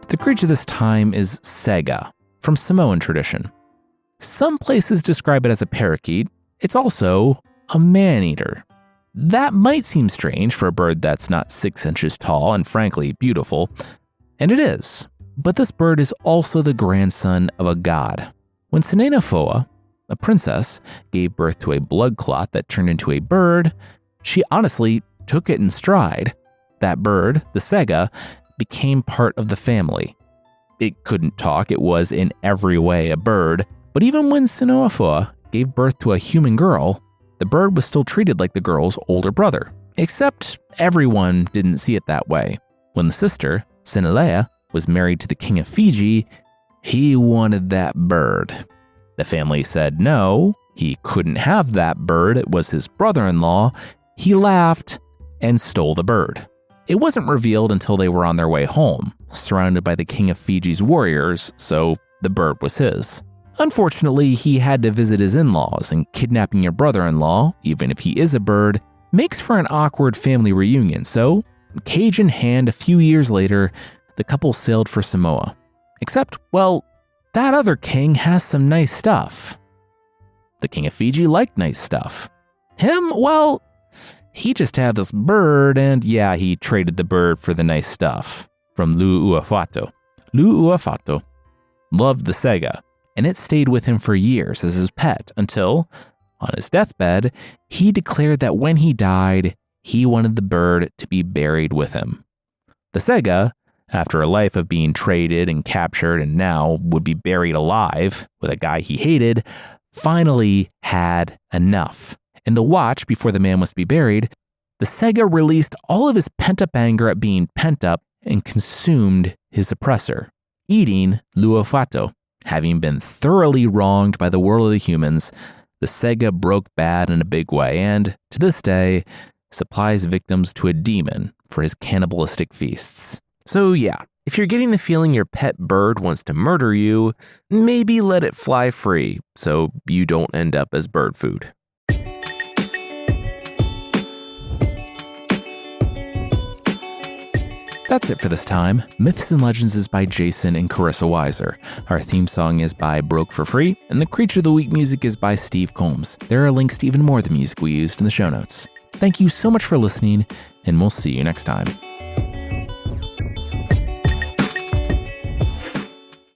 The creature this time is Sega, from Samoan tradition. Some places describe it as a parakeet. It's also a man-eater. That might seem strange for a bird that's not 6 inches tall and frankly beautiful, and it is. But this bird is also the grandson of a god. When Sinenafoa, a princess, gave birth to a blood clot that turned into a bird, she honestly took it in stride. That bird, the Sega, became part of the family. It couldn't talk, it was in every way a bird, but even when Sinenafoa gave birth to a human girl, the bird was still treated like the girl's older brother. Except everyone didn't see it that way. When the sister, Sinalea, was married to the king of Fiji, he wanted that bird. The family said no, he couldn't have that bird, it was his brother-in-law. He laughed and stole the bird. It wasn't revealed until they were on their way home, surrounded by the king of Fiji's warriors, so the bird was his. Unfortunately, he had to visit his in-laws, and kidnapping your brother-in-law, even if he is a bird, makes for an awkward family reunion, so, cage in hand a few years later, the couple sailed for Samoa. Except, well, that other king has some nice stuff. The king of Fiji liked nice stuff. Him, well, he just had this bird, and yeah, he traded the bird for the nice stuff from Lu'uafato. Lu'uafato loved the Sega, and it stayed with him for years as his pet until, on his deathbed, he declared that when he died, he wanted the bird to be buried with him. The Sega, after a life of being traded and captured and now would be buried alive with a guy he hated, finally had enough. In the watch before the man was to be buried, the Sega released all of his pent-up anger at being pent up and consumed his oppressor, eating Lu'uafato. Having been thoroughly wronged by the world of the humans, the Sega broke bad in a big way and, to this day, supplies victims to a demon for his cannibalistic feasts. So yeah, if you're getting the feeling your pet bird wants to murder you, maybe let it fly free so you don't end up as bird food. That's it for this time. Myths and Legends is by Jason and Carissa Weiser. Our theme song is by Broke for Free, and the Creature of the Week music is by Steve Combs. There are links to even more of the music we used in the show notes. Thank you so much for listening, and we'll see you next time.